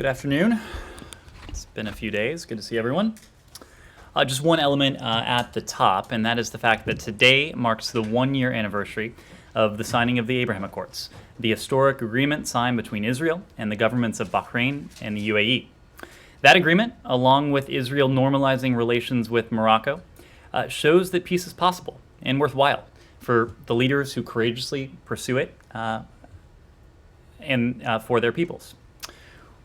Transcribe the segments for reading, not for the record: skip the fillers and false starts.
Good afternoon. It's been a few days. Good to see everyone. Just one element at the top, and that is the fact that today marks the one-year anniversary of the signing of the Abraham Accords, the historic agreement signed between Israel and the governments of Bahrain and the UAE. That agreement, along with Israel normalizing relations with Morocco, shows that peace is possible and worthwhile for the leaders who courageously pursue it and for their peoples.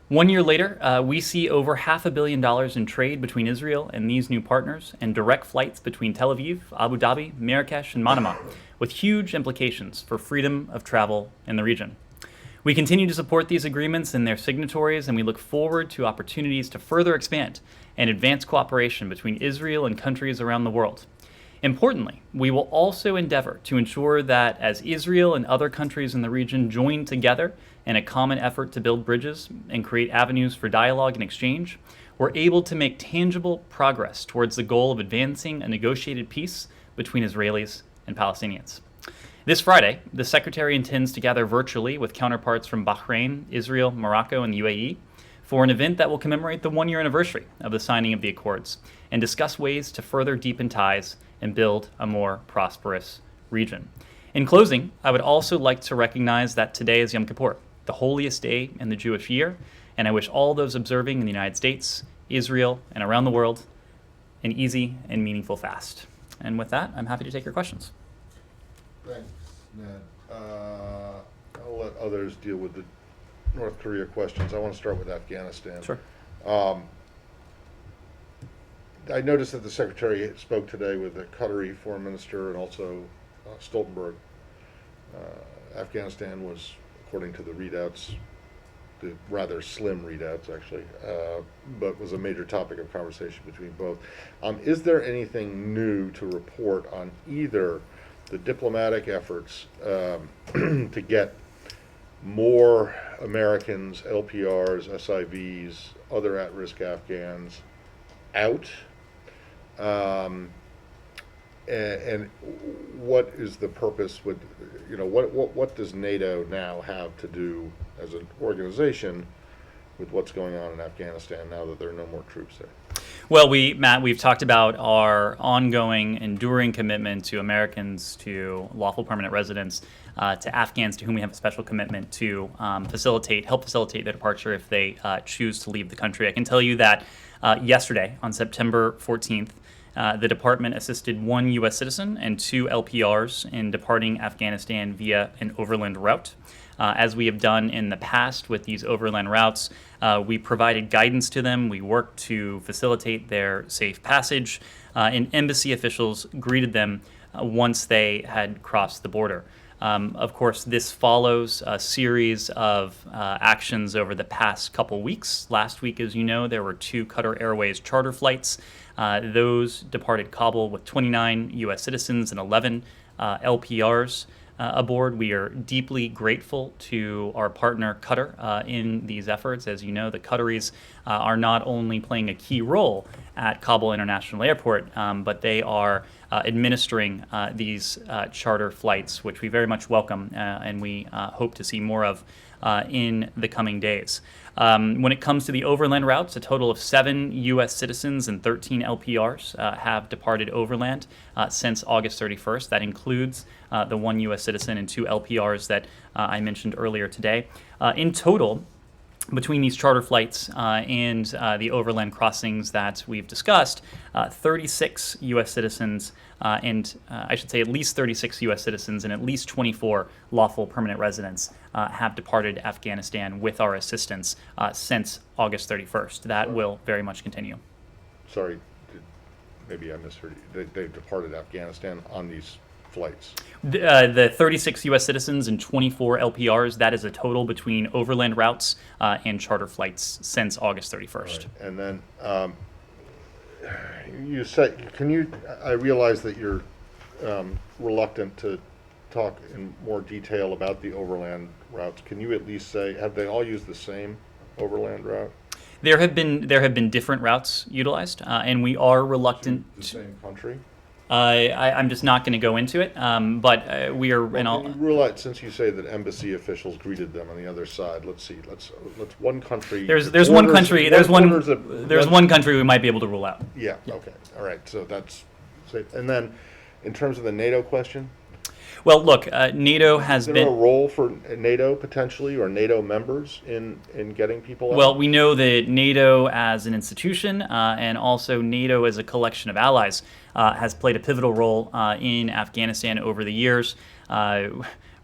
1 year later, we see over $500 million in trade between Israel and these new partners and direct flights between Tel Aviv, Abu Dhabi, Marrakesh, and Manama, with huge implications for freedom of travel in the region. We continue to support these agreements and their signatories, and we look forward to opportunities to further expand and advance cooperation between Israel and countries around the world. Importantly, we will also endeavor to ensure that as Israel and other countries in the region join together in a common effort to build bridges and create avenues for dialogue and exchange, we're able to make tangible progress towards the goal of advancing a negotiated peace between Israelis and Palestinians. This Friday, the Secretary intends to gather virtually with counterparts from Bahrain, Israel, Morocco, and the UAE for an event that will commemorate the one-year anniversary of the signing of the Accords and discuss ways to further deepen ties and build a more prosperous region. In closing, I would also like to recognize that today is Yom Kippur, the holiest day in the Jewish year, and I wish all those observing in the United States, Israel, and around the world an easy and meaningful fast. And with that, I'm happy to take your questions. Thanks, Ned. I'll let others deal with the North Korea questions. I want to start with Afghanistan. Sure. I noticed that the Secretary spoke today with the Qatari Foreign Minister and also Stoltenberg. Afghanistan was, according to the readouts, the rather slim readouts actually, but was a major topic of conversation between both. Is there anything new to report on either the diplomatic efforts to get more Americans, LPRs, SIVs, other at-risk Afghans out? And what is the purpose with, what does NATO now have to do as an organization with what's going on in Afghanistan now that there are no more troops there? Well, Matt, we've talked about our ongoing, enduring commitment to Americans, to lawful permanent residents, to Afghans to whom we have a special commitment to help facilitate their departure if they choose to leave the country. I can tell you that yesterday, on September 14th, the department assisted one U.S. citizen and two LPRs in departing Afghanistan via an overland route. As we have done in the past with these overland routes, we provided guidance to them. We worked to facilitate their safe passage, and embassy officials greeted them once they had crossed the border. Of course, this follows a series of actions over the past couple weeks. Last week, as you know, there were two Qatar Airways charter flights. Those departed Kabul with 29 U.S. citizens and 11 LPRs aboard. We are deeply grateful to our partner Qatar in these efforts. As you know, the Qataris are not only playing a key role at Kabul International Airport, but they are administering these charter flights, which we very much welcome and we hope to see more of in the coming days. When it comes to the overland routes, a total of 7 U.S. citizens and 13 LPRs have departed overland since August 31st. That includes the one U.S. citizen and two LPRs that I mentioned earlier today. In total, between these charter flights and the overland crossings that we've discussed, 36 U.S. citizens and I should say at least 36 U.S. citizens and at least 24 lawful permanent residents have departed Afghanistan with our assistance since August 31st. That will very much continue. Sorry, maybe I misheard you. They've departed Afghanistan on these flights. The 36 U.S. citizens and 24 LPRs, that is a total between overland routes and charter flights since August 31st. Right. And then you said, I realize that you're reluctant to talk in more detail about the overland routes. Can you at least say, have they all used the same overland route? There have been different routes utilized, and we are reluctant. The same country? I'm just not going to go into it, but we are in Can all. you rule out, since you say that embassy officials greeted them on the other side, let's see, let's one country. There's one borders- country. There's borders one. of- There's one country we might be able to rule out. Yeah, okay, all right, so that's, and then, in terms of the NATO question, Well, look, NATO has is there a been. role for NATO potentially, or NATO members in getting people out? Well, we know that NATO as an institution and also NATO as a collection of allies has played a pivotal role in Afghanistan over the years.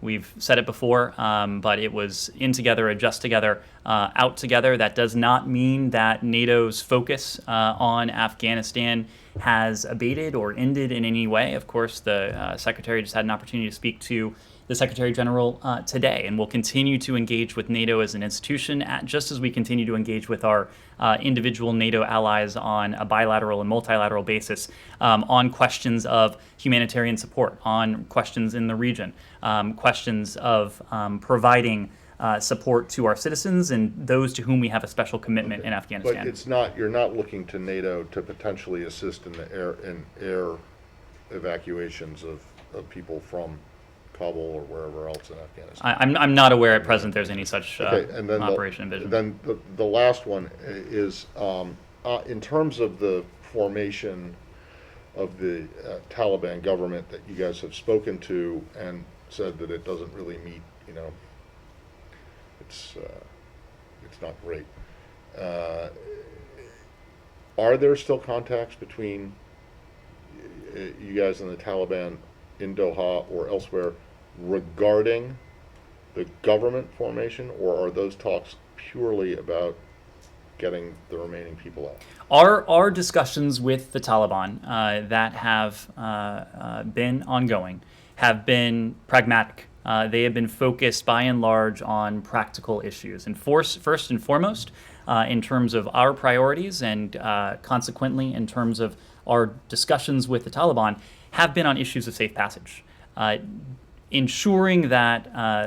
We've said it before, but it was in together, adjust together, out together. That does not mean that NATO's focus on Afghanistan has abated or ended in any way. Of course, the Secretary just had an opportunity to speak to the Secretary General today, and we'll continue to engage with NATO as an institution, just as we continue to engage with our individual NATO allies on a bilateral and multilateral basis on questions of humanitarian support, on questions in the region, questions of providing support to our citizens and those to whom we have a special commitment in Afghanistan. But it's not, you're not looking to NATO to potentially assist in the air evacuations of people from Kabul or wherever else in Afghanistan. I'm not aware at present there's any such Okay, and then operation envisioned. Then the last one is, in terms of the formation of the Taliban government that you guys have spoken to and said that it doesn't really meet, it's not great. Are there still contacts between you guys and the Taliban in Doha or elsewhere regarding the government formation, or are those talks purely about getting the remaining people out? Our discussions with the Taliban that have been ongoing have been pragmatic. They have been focused by and large on practical issues. And first and foremost, in terms of our priorities and consequently in terms of our discussions with the Taliban, have been on issues of safe passage. Ensuring that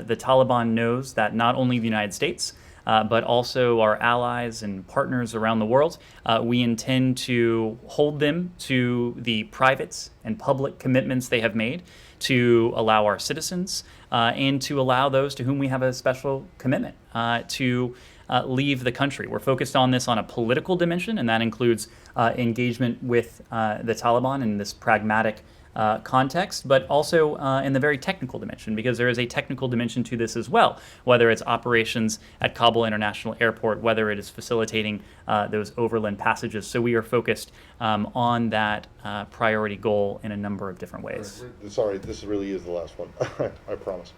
the Taliban knows that not only the United States, but also our allies and partners around the world, we intend to hold them to the private and public commitments they have made to allow our citizens and to allow those to whom we have a special commitment to leave the country. We're focused on this on a political dimension, and that includes engagement with the Taliban in this pragmatic context, but also in the very technical dimension, because there is a technical dimension to this as well, whether it's operations at Kabul International Airport, whether it is facilitating those overland passages. So we are focused on that priority goal in a number of different ways. Sorry, this really is the last one. I promise.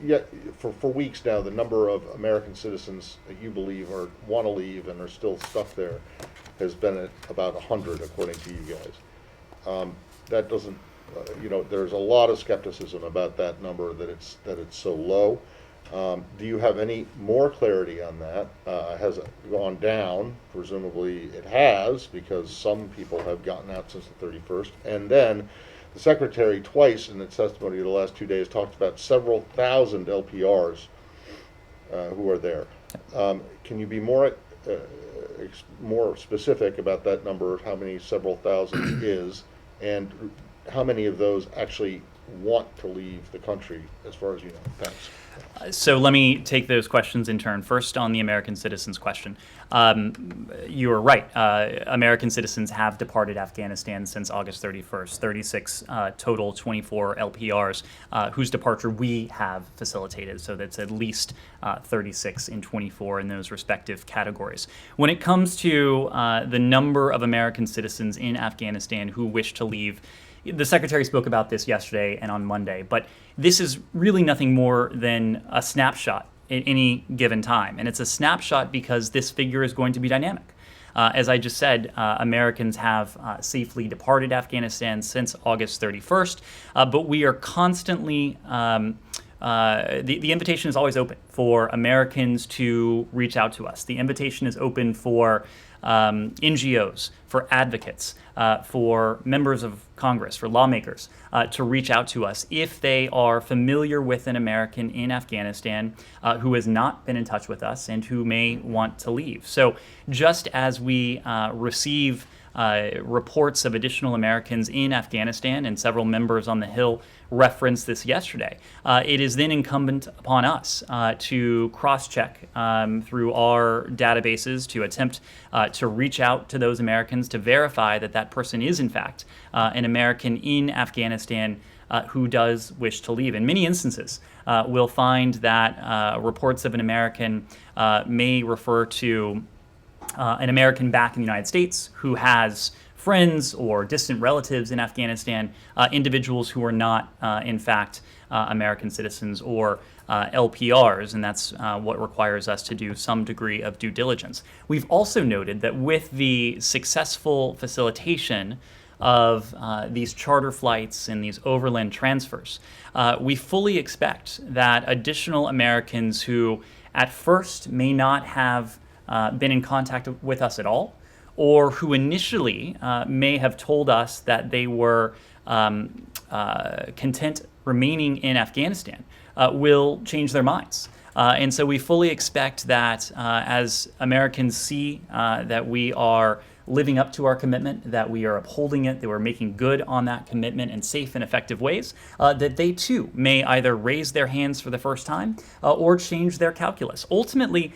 Yet, for weeks now, the number of American citizens that you believe want to leave and are still stuck there has been at about 100, according to you guys. That doesn't, there's a lot of skepticism about that number, that it's so low. Do you have any more clarity on that? Has it gone down? Presumably it has, because some people have gotten out since the 31st. And then the Secretary twice in its testimony the last 2 days talked about several thousand LPRs who are there. Can you be more specific about that number, how many several thousand is, and how many of those actually want to leave the country, as far as you know? Thanks. So let me take those questions in turn. First, on the American citizens question. You are right. American citizens have departed Afghanistan since August 31st, 36 total, 24 LPRs, whose departure we have facilitated. So that's at least 36 in 24 in those respective categories. When it comes to the number of American citizens in Afghanistan who wish to leave, the Secretary spoke about this yesterday and on Monday, but this is really nothing more than a snapshot at any given time. And it's a snapshot because this figure is going to be dynamic. As I just said, Americans have safely departed Afghanistan since August 31st, but we are constantly, the invitation is always open for Americans to reach out to us. The invitation is open for NGOs, for advocates, for members of Congress, for lawmakers to reach out to us if they are familiar with an American in Afghanistan who has not been in touch with us and who may want to leave. So just as we receive reports of additional Americans in Afghanistan, and several members on the Hill referenced this yesterday. It is then incumbent upon us to cross-check through our databases to attempt to reach out to those Americans to verify that that person is in fact an American in Afghanistan who does wish to leave. In many instances, we'll find that reports of an American may refer to an American back in the United States who has friends or distant relatives in Afghanistan, individuals who are not, in fact, American citizens or LPRs, and that's what requires us to do some degree of due diligence. We've also noted that with the successful facilitation of these charter flights and these overland transfers, we fully expect that additional Americans who at first may not have been in contact with us at all, or who initially may have told us that they were content remaining in Afghanistan, will change their minds. And so we fully expect that as Americans see that we are living up to our commitment, that we are upholding it, that we're making good on that commitment in safe and effective ways, that they too may either raise their hands for the first time or change their calculus. Ultimately,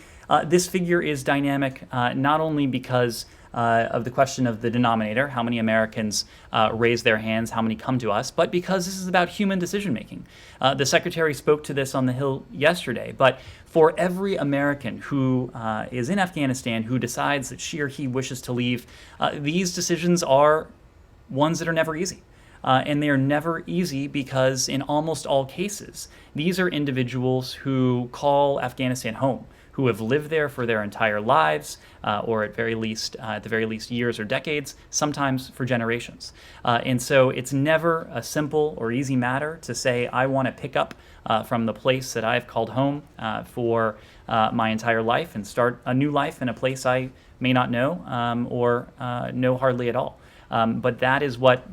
this figure is dynamic not only because of the question of the denominator, how many Americans raise their hands, how many come to us, but because this is about human decision making. The Secretary spoke to this on the Hill yesterday, but for every American who is in Afghanistan who decides that she or he wishes to leave, these decisions are ones that are never easy. And they are never easy because in almost all cases, these are individuals who call Afghanistan home, who have lived there for their entire lives, or at the very least years or decades, sometimes for generations. And so it's never a simple or easy matter to say, I want to pick up from the place that I've called home for my entire life and start a new life in a place I may not know or know hardly at all. But that is what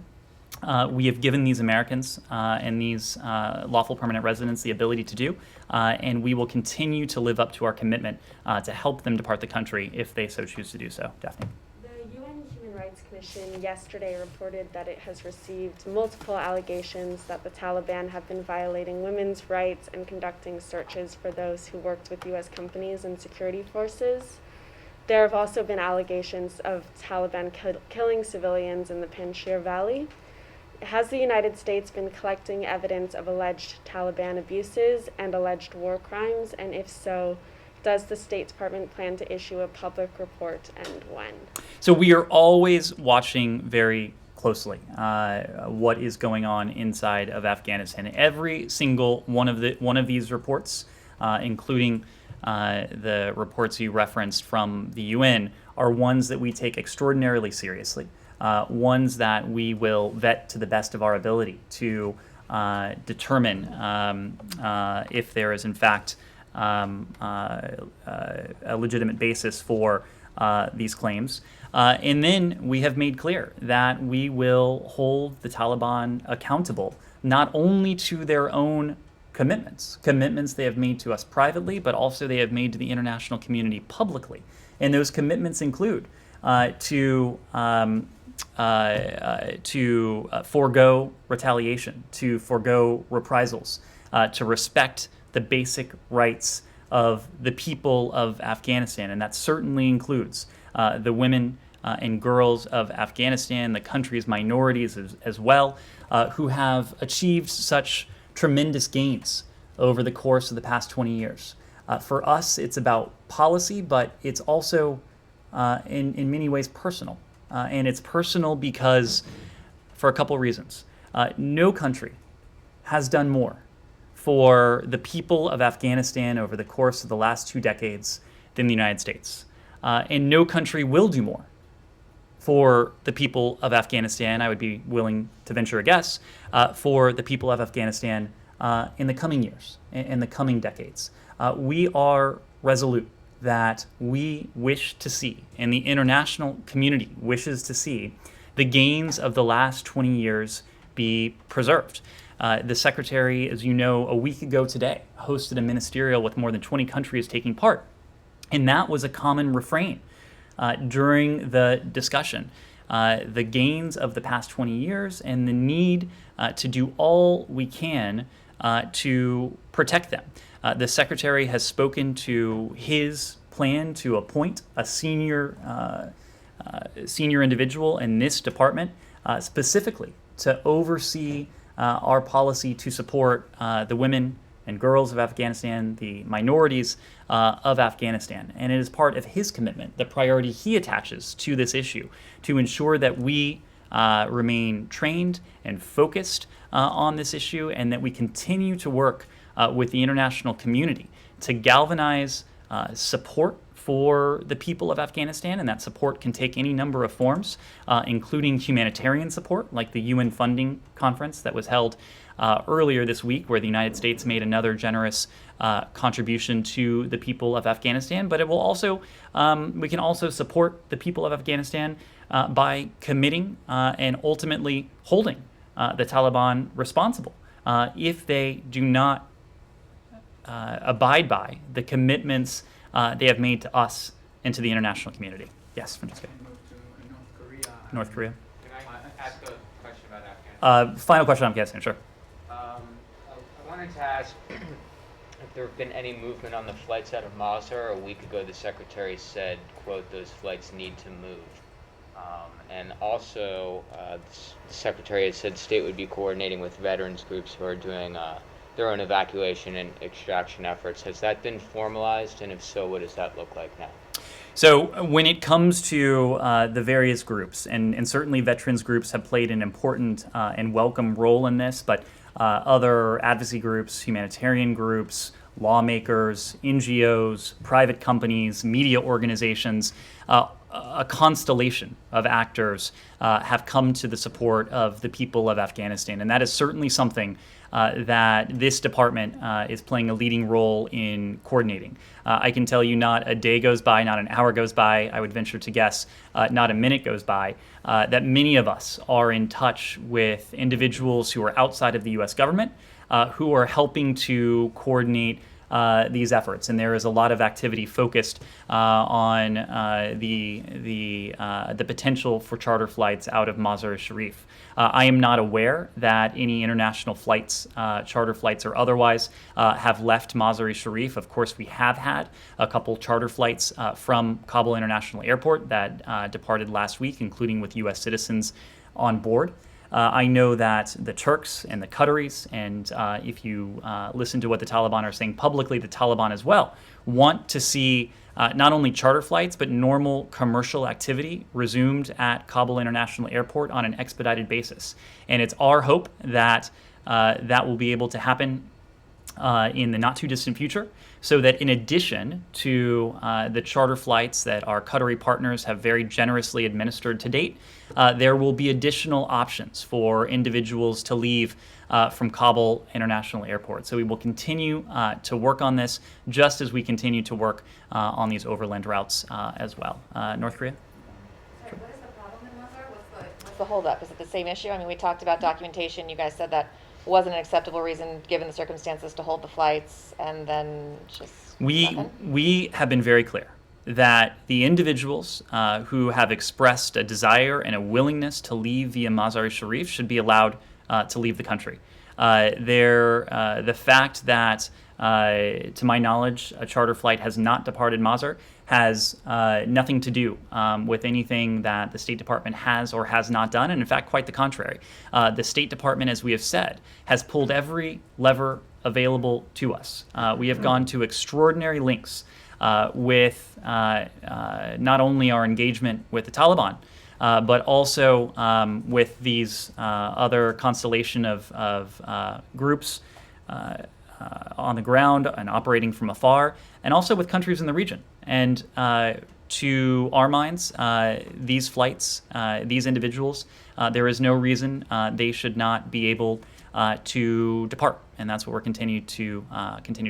we have given these Americans and these lawful permanent residents the ability to do, and we will continue to live up to our commitment to help them depart the country if they so choose to do so. Daphne. The UN Human Rights Commission yesterday reported that it has received multiple allegations that the Taliban have been violating women's rights and conducting searches for those who worked with U.S. companies and security forces. There have also been allegations of Taliban killing civilians in the Panjshir Valley. Has the United States been collecting evidence of alleged Taliban abuses and alleged war crimes? And if so, does the State Department plan to issue a public report, and when? So we are always watching very closely what is going on inside of Afghanistan. Every single one of these reports, including the reports you referenced from the UN, are ones that we take extraordinarily seriously. Ones that we will vet to the best of our ability to determine if there is in fact a legitimate basis for these claims. And then we have made clear that we will hold the Taliban accountable not only to their own commitments they have made to us privately, but also they have made to the international community publicly. And those commitments include to forego retaliation, to forego reprisals, to respect the basic rights of the people of Afghanistan. And that certainly includes the women and girls of Afghanistan, the country's minorities as well, who have achieved such tremendous gains over the course of the past 20 years. For us, it's about policy, but it's also in many ways personal. And it's personal because, for a couple reasons. No country has done more for the people of Afghanistan over the course of the last 2 decades than the United States. And no country will do more for the people of Afghanistan, I would be willing to venture a guess, for the people of Afghanistan in the coming years, in the coming decades. We are resolute that we wish to see, and the international community wishes to see, the gains of the last 20 years be preserved. The Secretary, as you know, a week ago today, hosted a ministerial with more than 20 countries taking part. And that was a common refrain during the discussion. the gains of the past 20 years and the need to do all we can to protect them. The Secretary has spoken to his plan to appoint a senior individual in this department specifically to oversee our policy to support the women and girls of Afghanistan, the minorities of Afghanistan. And it is part of his commitment, the priority he attaches to this issue, to ensure that we remain trained and focused on this issue, and that we continue to work with the international community to galvanize support for the people of Afghanistan, and that support can take any number of forms, including humanitarian support, like the UN funding conference that was held earlier this week, where the United States made another generous contribution to the people of Afghanistan. But it will also, we can also support the people of Afghanistan by committing and ultimately holding the Taliban responsible if they do not abide by the commitments they have made to us and to the international community. Yes, Francesca. Move to North Korea. North Korea. Can I ask a question about Afghanistan? Final question on Afghanistan, sure. I wanted to ask if there have been any movement on the flights out of Mazar. A week ago, the Secretary said, quote, those flights need to move. And also, the Secretary has said state would be coordinating with veterans groups who are doing their own evacuation and extraction efforts. Has that been formalized? And if so, what does that look like now? So when it comes to the various groups, and certainly veterans groups have played an important and welcome role in this, but other advocacy groups, humanitarian groups, lawmakers, NGOs, private companies, media organizations, a constellation of actors have come to the support of the people of Afghanistan. And that is certainly something that this department is playing a leading role in coordinating. I can tell you not a day goes by, not an hour goes by, I would venture to guess not a minute goes by, that many of us are in touch with individuals who are outside of the U.S. government who are helping to coordinate these efforts, and there is a lot of activity focused on the potential for charter flights out of Mazar-e-Sharif. I am not aware that any international flights, charter flights or otherwise, have left Mazar-e-Sharif. Of course, we have had a couple charter flights from Kabul International Airport that departed last week, including with U.S. citizens on board. I know that the Turks and the Qataris, and if you listen to what the Taliban are saying publicly, the Taliban as well, want to see not only charter flights, but normal commercial activity resumed at Kabul International Airport on an expedited basis. And it's our hope that that will be able to happen in the not too distant future, so that in addition to the charter flights that our Qatari partners have very generously administered to date, there will be additional options for individuals to leave from Kabul International Airport. So we will continue to work on this, just as we continue to work on these overland routes as well. North Korea? Sorry, what is the problem in Mazar? What's the holdup? Is it the same issue? I mean, we talked about documentation. You guys said that wasn't an acceptable reason, given the circumstances, to hold the flights, and then just nothing? We have been very clear that the individuals who have expressed a desire and a willingness to leave via Mazar-e-Sharif should be allowed to leave the country. The fact that, to my knowledge, a charter flight has not departed Mazar has nothing to do with anything that the State Department has or has not done, and in fact, quite the contrary. The State Department, as we have said, has pulled every lever available to us. We have gone to extraordinary lengths with not only our engagement with the Taliban, but also with these other constellation of groups on the ground and operating from afar, and also with countries in the region. And to our minds, these flights, these individuals, there is no reason they should not be able to depart, and that's what we're continue to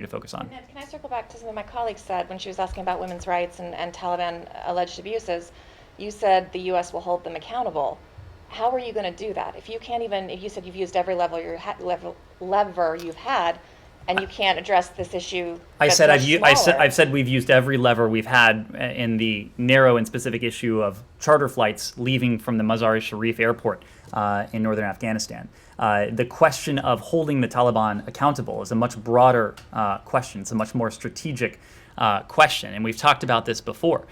focus on. Ned, can I circle back to something my colleague said when she was asking about women's rights and Taliban alleged abuses? You said the U.S. will hold them accountable. How are you going to do that? If you can't even, if you said you've used every lever you've had, and you can't address this issue. I that's said much smaller. I've said we've used every lever we've had in the narrow and specific issue of charter flights leaving from the Mazar-e-Sharif airport in northern Afghanistan. The question of holding the Taliban accountable is a much broader question. It's a much more strategic question, and we've talked about this before.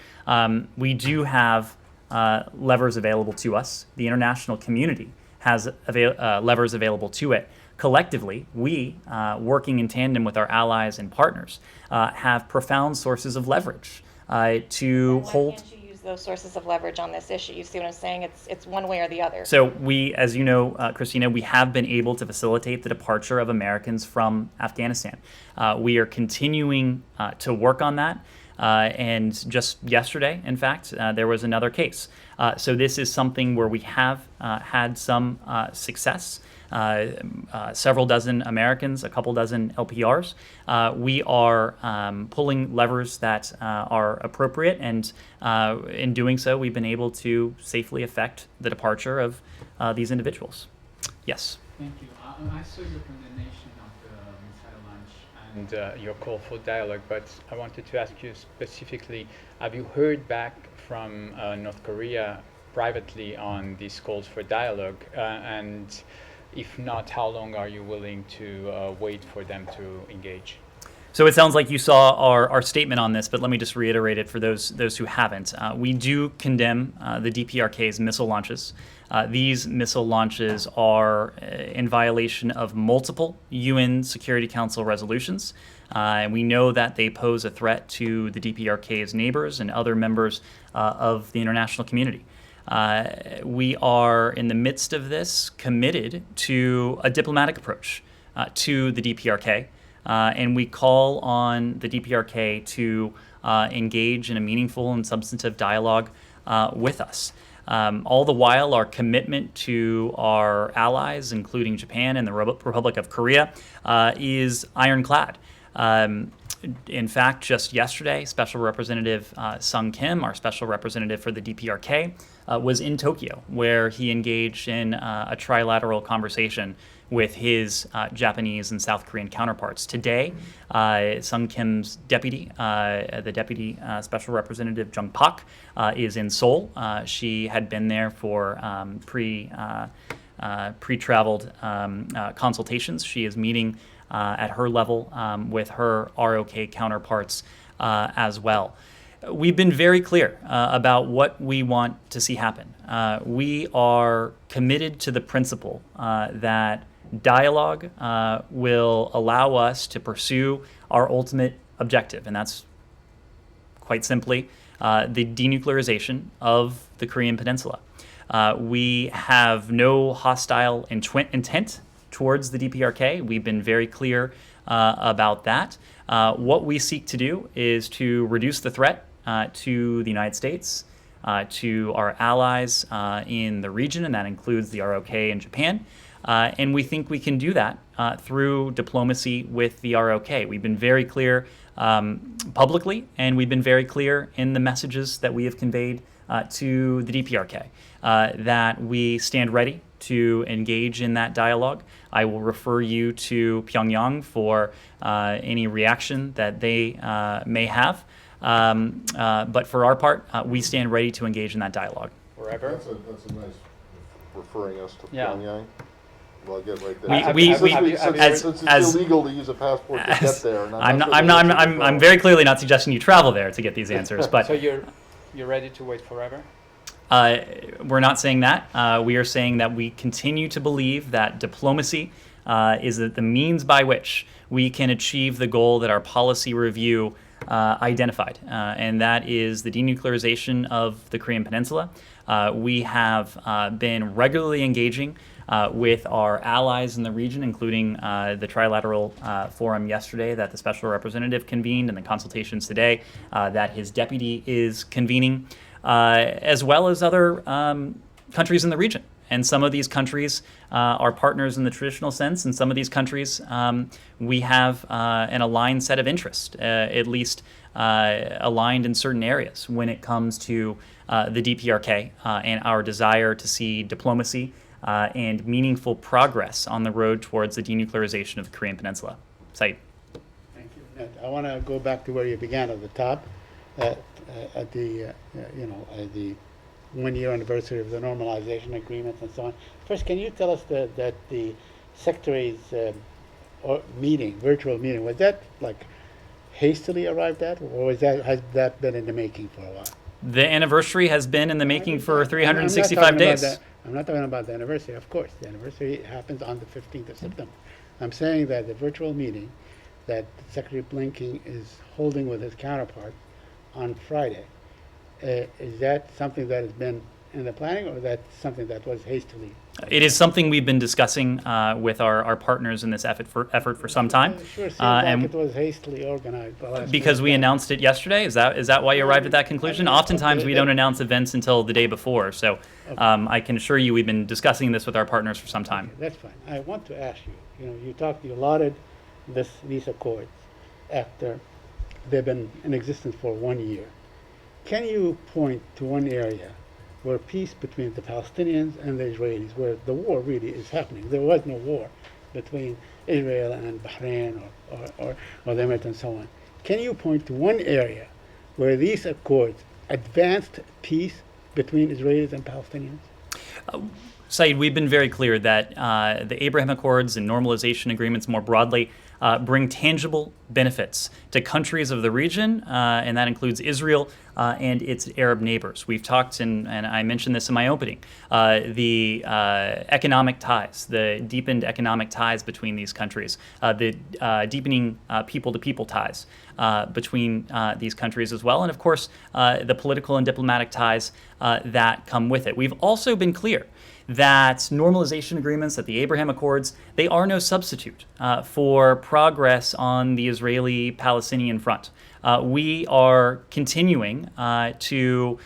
We do have levers available to us. The international community has levers available to it. Collectively, we, working in tandem with our allies and partners, have profound sources of leverage to Why hold. can't you use those sources of leverage on this issue? You see what I'm saying? It's one way or the other. So we, as you know, Christina, we have been able to facilitate the departure of Americans from Afghanistan. We are continuing to work on that. And just yesterday, in fact, there was another case. So this is something where we have had some success. Several dozen Americans, a couple dozen LPRs. We are pulling levers that are appropriate, and in doing so, we've been able to safely effect the departure of these individuals. Yes. Thank you. I saw your condemnation of the missile launch and your call for dialogue, but I wanted to ask you specifically, have you heard back from North Korea privately on these calls for dialogue? And if not, how long are you willing to wait for them to engage? So it sounds like you saw our statement on this, but let me just reiterate it for those who haven't. We do condemn the DPRK's missile launches. These missile launches are in violation of multiple UN Security Council resolutions. And we know that they pose a threat to the DPRK's neighbors and other members of the international community. We are in the midst of this committed to a diplomatic approach to the DPRK. And we call on the DPRK to engage in a meaningful and substantive dialogue with us. All the while, our commitment to our allies, including Japan and the Republic of Korea, is ironclad. In fact, just yesterday, Special Representative Sung Kim, our special representative for the DPRK, was in Tokyo, where he engaged in a trilateral conversation with his Japanese and South Korean counterparts. Today, Sung Kim's deputy, the deputy special representative Jung Pak, is in Seoul. She had been there for pre-traveled consultations. She is meeting at her level with her ROK counterparts as well. We've been very clear about what we want to see happen. We are committed to the principle that dialogue will allow us to pursue our ultimate objective, and that's quite simply the denuclearization of the Korean Peninsula. We have no hostile intent towards the DPRK. We've been very clear about that. What we seek to do is to reduce the threat to the United States, to our allies in the region, and that includes the ROK and Japan. And we think we can do that through diplomacy with the ROK. We've been very clear publicly, and we've been very clear in the messages that we have conveyed to the DPRK that we stand ready to engage in that dialogue. I will refer you to Pyongyang for any reaction that they may have. But for our part, we stand ready to engage in that dialogue. Forever? That's a nice referring us to Yeah. Pyongyang. Well, I get right there. Since it's illegal to use a passport to get there. And I'm very clearly not suggesting you travel there to get these answers, but So you're ready to wait forever? we're not saying that. We are saying that we continue to believe that diplomacy is the means by which we can achieve the goal that our policy review identified, and that is the denuclearization of the Korean Peninsula. We have been regularly engaging with our allies in the region, including the trilateral forum yesterday that the special representative convened and the consultations today that his deputy is convening, as well as other countries in the region. And some of these countries are partners in the traditional sense, and some of these countries we have an aligned set of interests, at least aligned in certain areas when it comes to the DPRK and our desire to see diplomacy and meaningful progress on the road towards the denuclearization of the Korean Peninsula. Saeed. I want to go back to where you began at the top, at the the 1 year anniversary of the normalization agreements and so on. First, can you tell us that the secretary's virtual meeting, was that like hastily arrived at, or has that been in the making for a while? The anniversary has been in the making for I'm not 365 talking about days. that. I'm not talking about the anniversary, of course. The anniversary happens on the 15th of September. I'm saying that the virtual meeting that Secretary Blinken is holding with his counterpart on Friday, is that something that has been in the planning, or that something that was hastily? It is something we've been discussing with our partners in this effort for some time. It sure seems and like it was hastily organized. The last because we minute. announced it yesterday, is that why you arrived at that conclusion? Oftentimes we don't announce events until the day before, so I can assure you we've been discussing this with our partners for some time. That's fine. I want to ask you, you lauded these accords after they've been in existence for 1 year. Can you point to one area where peace between the Palestinians and the Israelis, where the war really is happening? There was no war between Israel and Bahrain or the Emirates and so on. Can you point to one area where these accords advanced peace between Israelis and Palestinians? Saeed, we've been very clear that the Abraham Accords and normalization agreements more broadly bring tangible benefits to countries of the region, and that includes Israel and its Arab neighbors. We've talked, and I mentioned this in my opening, the economic ties, the deepened economic ties between these countries, the deepening people-to-people ties between these countries as well, and of course, the political and diplomatic ties that come with it. We've also been clear that normalization agreements, that the Abraham Accords, they are no substitute for progress on the Israeli-Palestinian front. We are continuing to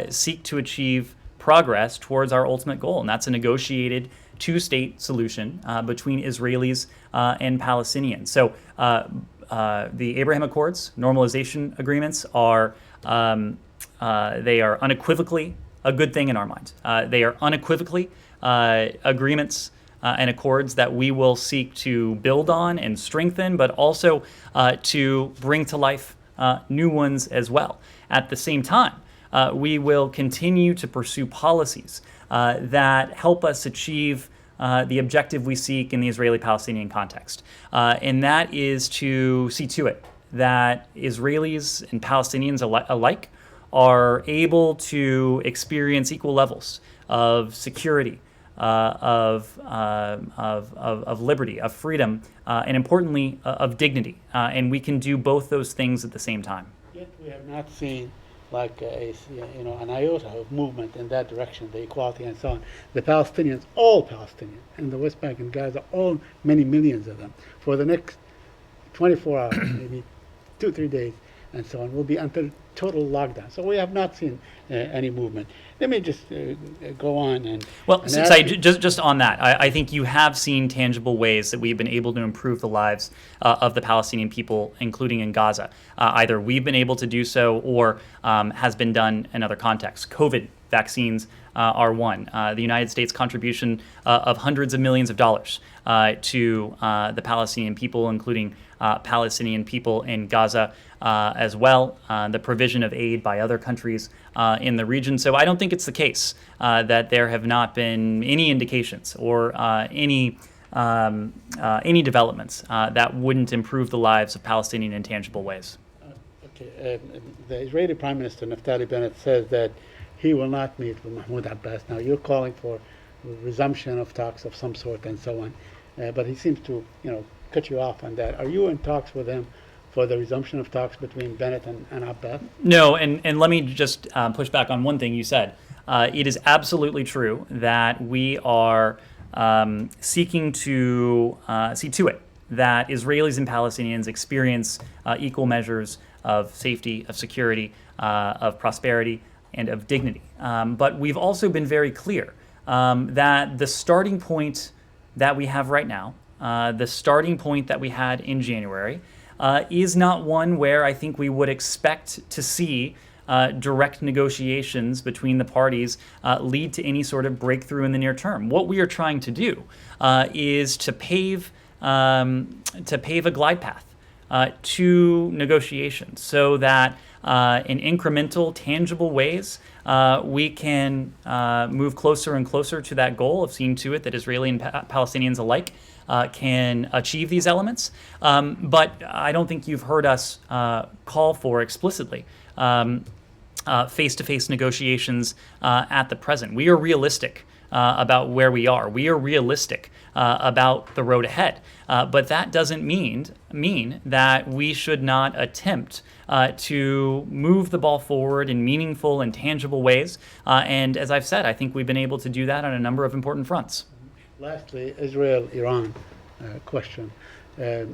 seek to achieve progress towards our ultimate goal, and that's a negotiated two-state solution between Israelis and Palestinians. So the Abraham Accords, normalization agreements, they are unequivocally a good thing in our minds. They are unequivocally agreements and accords that we will seek to build on and strengthen, but also to bring to life new ones as well. At the same time, we will continue to pursue policies that help us achieve the objective we seek in the Israeli-Palestinian context. And that is to see to it that Israelis and Palestinians alike are able to experience equal levels of security, of liberty, of freedom, and importantly, of dignity. And we can do both those things at the same time. Yet we have not seen like an iota of movement in that direction, the equality and so on. The Palestinians, all Palestinians, in the West Bank and Gaza, all many millions of them, for the next 24 hours, maybe 2-3 days, and so on, will be under total lockdown. So we have not seen any movement. Let me just go on and... Well, and Saeed, just on that, I think you have seen tangible ways that we've been able to improve the lives of the Palestinian people, including in Gaza. Either we've been able to do so or has been done in other contexts. COVID vaccines are one. The United States contribution of hundreds of millions of dollars to the Palestinian people, including Palestinian people in Gaza as well, the provision of aid by other countries in the region. So I don't think it's the case that there have not been any indications or any developments that wouldn't improve the lives of Palestinians in tangible ways. The Israeli Prime Minister Naftali Bennett says that he will not meet with Mahmoud Abbas. Now you're calling for resumption of talks of some sort and so on, but he seems to, cut you off on that. Are you in talks with him for the resumption of talks between Bennett and Abbas? No, and let me just push back on one thing you said. It is absolutely true that we are seeking to see to it that Israelis and Palestinians experience equal measures of safety, of security, of prosperity, and of dignity. But we've also been very clear that the starting point that we have right now, the starting point that we had in January, is not one where I think we would expect to see direct negotiations between the parties lead to any sort of breakthrough in the near term. What we are trying to do is to pave a glide path to negotiations so that in incremental, tangible ways, we can move closer and closer to that goal of seeing to it that Israeli and Palestinians alike can achieve these elements. But I don't think you've heard us call for explicitly face-to-face negotiations at the present. We are realistic about where we are. We are realistic about the road ahead. But that doesn't mean that we should not attempt to move the ball forward in meaningful and tangible ways. And as I've said, I think we've been able to do that on a number of important fronts. Lastly, Israel-Iran question. The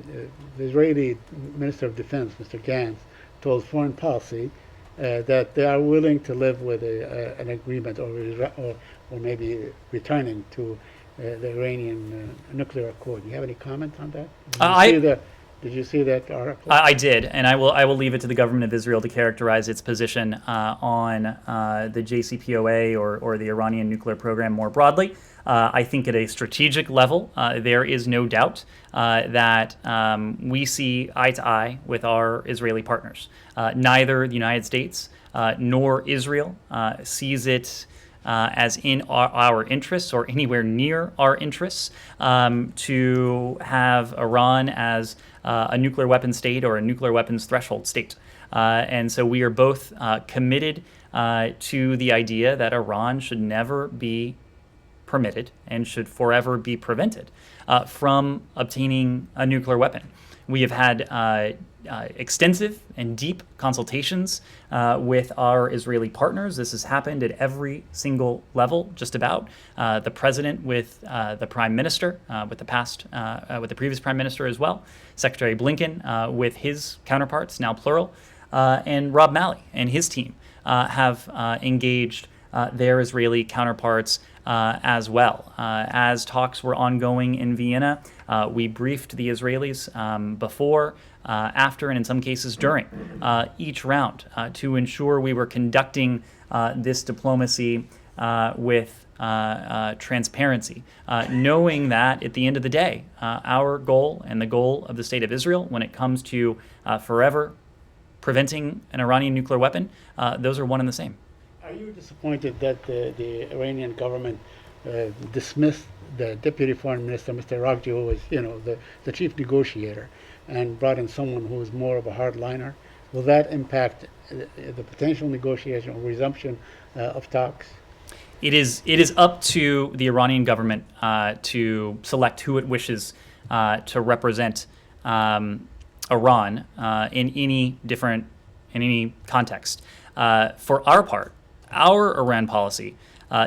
Israeli Minister of Defense, Mr. Gantz, told Foreign Policy that they are willing to live with an agreement or maybe returning to the Iranian nuclear accord. Do you have any comment on that? Did you see that article? I did, and I will leave it to the government of Israel to characterize its position on the JCPOA or the Iranian nuclear program more broadly. I think at a strategic level, there is no doubt that we see eye to eye with our Israeli partners. Neither the United States nor Israel sees it as in our interests or anywhere near our interests to have Iran as a nuclear weapon state or a nuclear weapons threshold state. And so we are both committed to the idea that Iran should never be permitted and should forever be prevented from obtaining a nuclear weapon. We have had extensive and deep consultations with our Israeli partners. This has happened at every single level, just about. The president with the prime minister, with the previous prime minister as well, Secretary Blinken with his counterparts, now plural, and Rob Malley and his team have engaged their Israeli counterparts as well. As talks were ongoing in Vienna, we briefed the Israelis before, after, and in some cases during each round to ensure we were conducting this diplomacy with transparency, knowing that at the end of the day, our goal and the goal of the State of Israel when it comes to forever preventing an Iranian nuclear weapon, those are one and the same. Are you disappointed that the Iranian government dismissed the Deputy Foreign Minister, Mr. Raghji, who was, the chief negotiator, and brought in someone who was more of a hardliner? Will that impact the potential negotiation or resumption of talks? It is up to the Iranian government to select who it wishes to represent Iran in any context. For our part, our Iran policy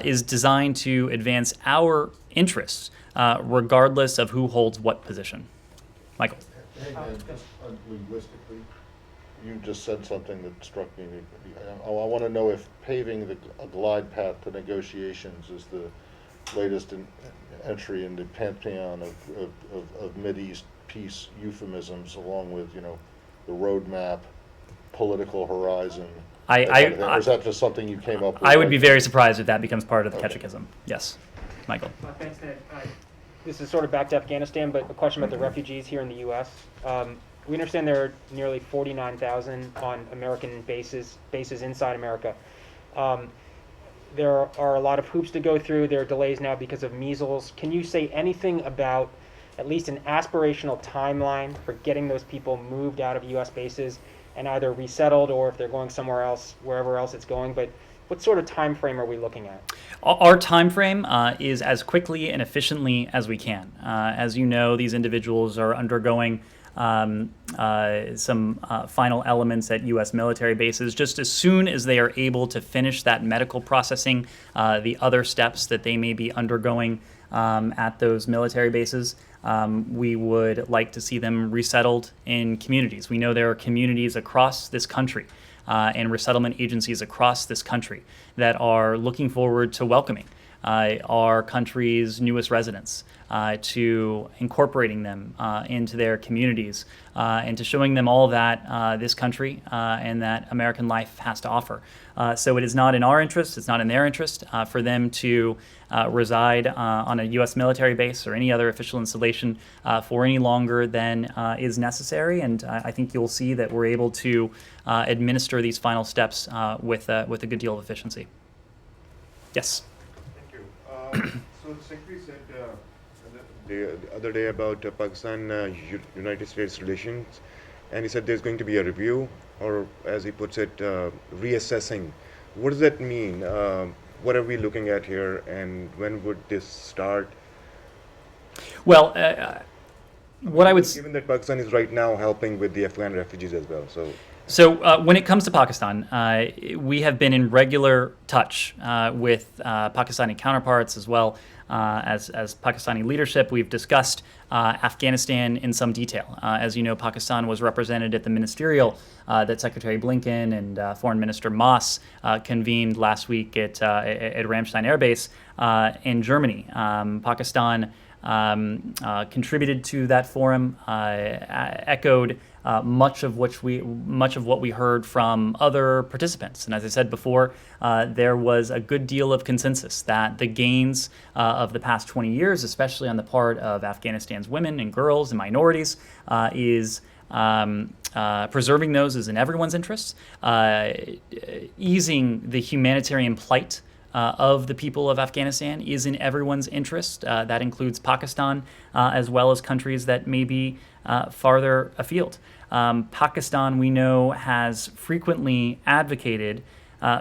is designed to advance our interests, regardless of who holds what position. Michael. And just linguistically, you just said something that struck me. I want to know if paving a glide path to negotiations is the latest entry in the pantheon of Mideast peace euphemisms, along with the roadmap, political horizon. Or is that just something you came up with? I would be very surprised if that becomes part of the catechism. Yes, Michael. Thanks, Ned. This is sort of back to Afghanistan, but a question about the refugees here in the U.S. We understand there are nearly 49,000 on American bases inside America. There are a lot of hoops to go through. There are delays now because of measles. Can you say anything about at least an aspirational timeline for getting those people moved out of U.S. bases and either resettled, or if they're going somewhere else, wherever else it's going? But what sort of time frame are we looking at? Our time frame is as quickly and efficiently as we can. As you know, these individuals are undergoing some final elements at U.S. military bases. Just as soon as they are able to finish that medical processing, the other steps that they may be undergoing at those military bases, we would like to see them resettled in communities. We know there are communities across this country and resettlement agencies across this country that are looking forward to welcoming our country's newest residents, to incorporating them into their communities, and to showing them all that this country and that American life has to offer. So it is not in our interest, it's not in their interest for them to reside on a U.S. military base or any other official installation for any longer than is necessary. And I think you'll see that we're able to administer these final steps with a good deal of efficiency. Yes? Thank you. So the Secretary said the other day about Pakistan-United States relations, and he said there's going to be a review, or as he puts it, reassessing. What does that mean? What are we looking at here, and when would this start? Well, what I would... Given that Pakistan is right now helping with the Afghan refugees as well, so... So when it comes to Pakistan, we have been in regular touch with Pakistani counterparts as well as Pakistani leadership. We've discussed Afghanistan in some detail. As you know, Pakistan was represented at the ministerial that Secretary Blinken and Foreign Minister Moss convened last week at Ramstein Air Base in Germany. Pakistan contributed to that forum, echoed much of what we heard from other participants. And as I said before, there was a good deal of consensus that the gains of the past 20 years, especially on the part of Afghanistan's women and girls and minorities, is preserving those is in everyone's interest, easing the humanitarian plight of the people of Afghanistan is in everyone's interest. That includes Pakistan as well as countries that may be farther afield. Pakistan, we know, has frequently advocated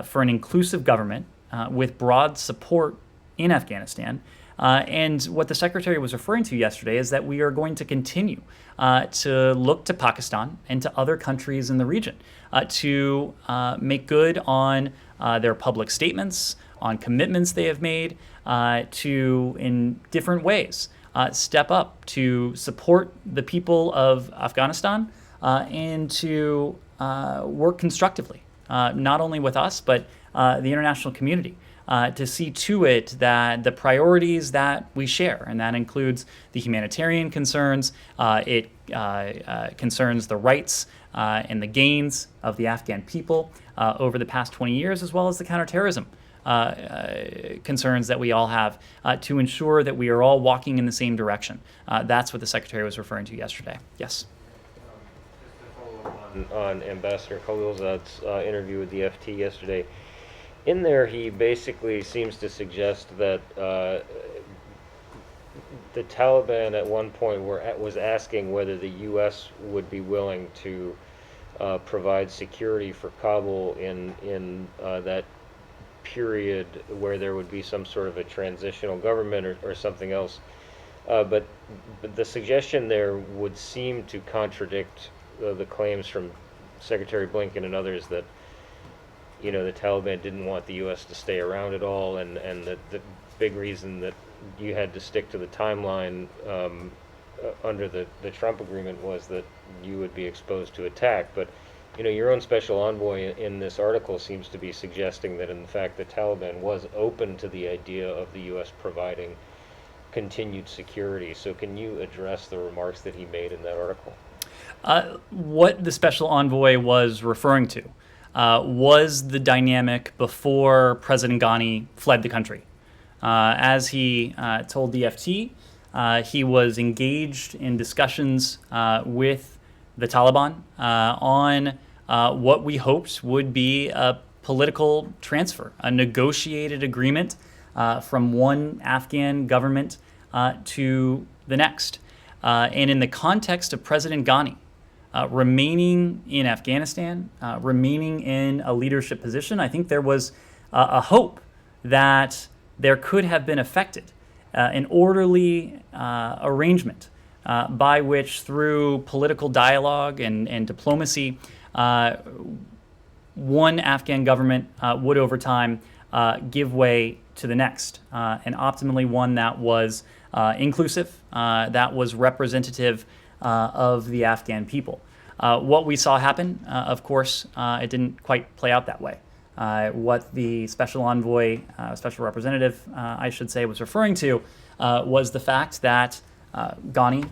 for an inclusive government with broad support in Afghanistan. And what the Secretary was referring to yesterday is that we are going to continue to look to Pakistan and to other countries in the region to make good on their public statements, on commitments they have made, to, in different ways, step up to support the people of Afghanistan and to work constructively, not only with us, but the international community, to see to it that the priorities that we share, and that includes the humanitarian concerns, it concerns the rights and the gains of the Afghan people over the past 20 years, as well as the counterterrorism concerns that we all have, to ensure that we are all walking in the same direction. That's what the Secretary was referring to yesterday. Yes? Just to follow up on Ambassador Khalilzad's interview with the FT yesterday, in there he basically seems to suggest that the Taliban at one point was asking whether the U.S. would be willing to provide security for Kabul in that period where there would be some sort of a transitional government or something else. But the suggestion there would seem to contradict the claims from Secretary Blinken and others that, you know, the Taliban didn't want the U.S. to stay around at all, and that the big reason that you had to stick to the timeline under the Trump agreement was that you would be exposed to attack. But you know, your own special envoy in this article seems to be suggesting that, in fact, the Taliban was open to the idea of the U.S. providing continued security. So can you address the remarks that he made in that article? What the special envoy was referring to was the dynamic before President Ghani fled the country. As he told the FT, he was engaged in discussions with the Taliban on what we hoped would be a political transfer, a negotiated agreement from one Afghan government to the next. And in the context of President Ghani remaining in Afghanistan, remaining in a leadership position, I think there was a hope that there could have been effected an orderly arrangement by which, through political dialogue and diplomacy, one Afghan government would over time give way to the next, and optimally one that was inclusive, that was representative of the Afghan people. What we saw happen, of course, it didn't quite play out that way. What the special envoy, special representative, I should say, was referring to was the fact that Ghani,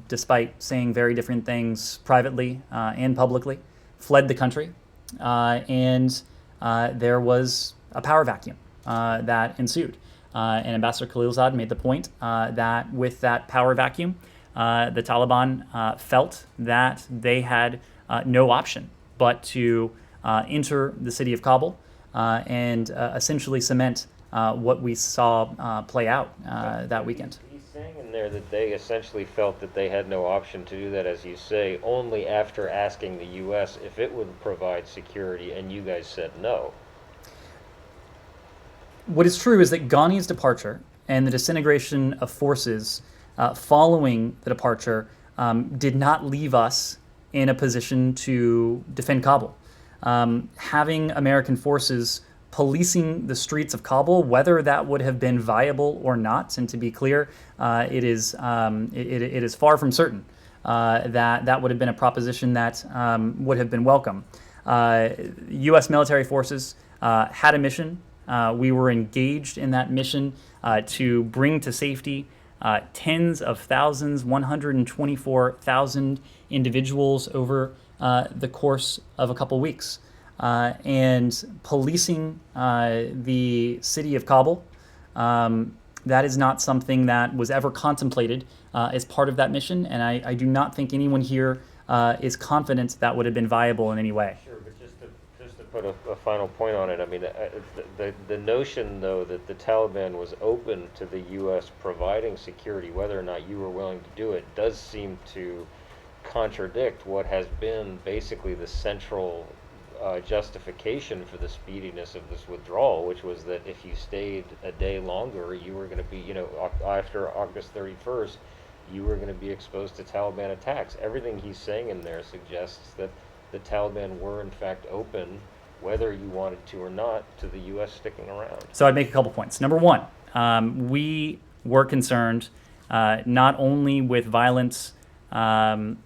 despite saying very different things privately and publicly, fled the country, and there was a power vacuum that ensued. And Ambassador Khalilzad made the point that with that power vacuum, the Taliban felt that they had no option but to enter the city of Kabul and essentially cement what we saw play out that weekend. He's saying in there that they essentially felt that they had no option to do that, as you say, only after asking the U.S. if it would provide security, and you guys said no. What is true is that Ghani's departure and the disintegration of forces following the departure did not leave us in a position to defend Kabul. Having American forces policing the streets of Kabul, whether that would have been viable or not, and to be clear, it is far from certain that would have been a proposition that would have been welcome. U.S. military forces had a mission. We were engaged in that mission to bring to safety tens of thousands, 124,000 individuals over the course of a couple weeks. And policing the city of Kabul, that is not something that was ever contemplated as part of that mission, and I do not think anyone here is confident that would have been viable in any way. Sure, but just to put a final point on it, I mean, the notion, though, that the Taliban was open to the U.S. providing security, whether or not you were willing to do it, does seem to contradict what has been basically the central justification for the speediness of this withdrawal, which was that if you stayed a day longer, you were going to be, after August 31st, you were going to be exposed to Taliban attacks. Everything he's saying in there suggests that the Taliban were in fact open, whether you wanted to or not, to the U.S. sticking around. So I'd make a couple points. Number one, we were concerned not only with violence from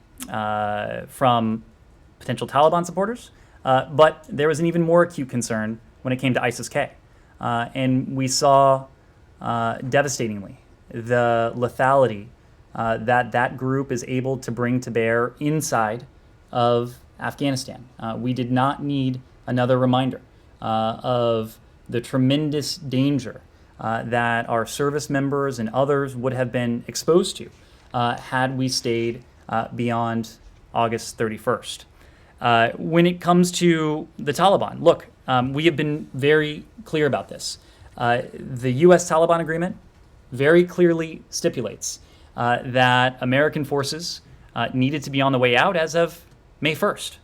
potential Taliban supporters, but there was an even more acute concern when it came to ISIS-K. And we saw devastatingly the lethality that group is able to bring to bear inside of Afghanistan. We did not need another reminder of the tremendous danger that our service members and others would have been exposed to had we stayed beyond August 31st. When it comes to the Taliban, look, we have been very clear about this. The U.S.-Taliban agreement very clearly stipulates that American forces needed to be on the way out as of May 1st.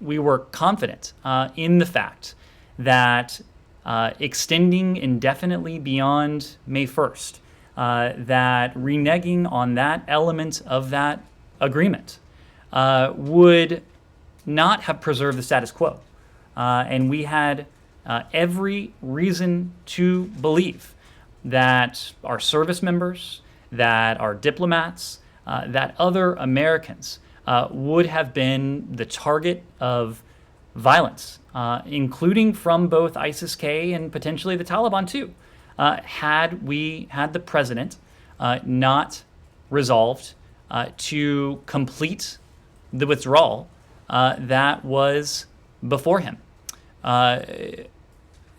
We were confident in the fact that extending indefinitely beyond May 1st, that reneging on that element of that agreement would not have preserved the status quo. And we had every reason to believe that our service members, that our diplomats, that other Americans would have been the target of violence, including from both ISIS-K and potentially the Taliban too, had the president not resolved to complete the withdrawal that was before him.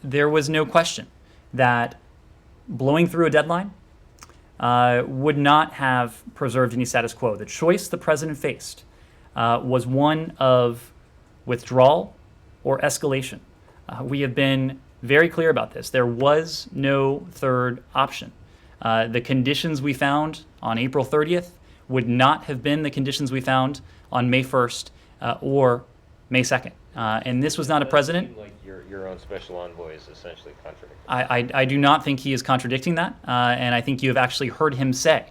There was no question that blowing through a deadline would not have preserved any status quo. The choice the president faced was one of withdrawal or escalation. We have been very clear about this. There was no third option. The conditions we found on April 30th would not have been the conditions we found on May 1st or May 2nd. And this was not a president. It seemed like your own special envoy is essentially contradicting. I do not think he is contradicting that. And I think you have actually heard him say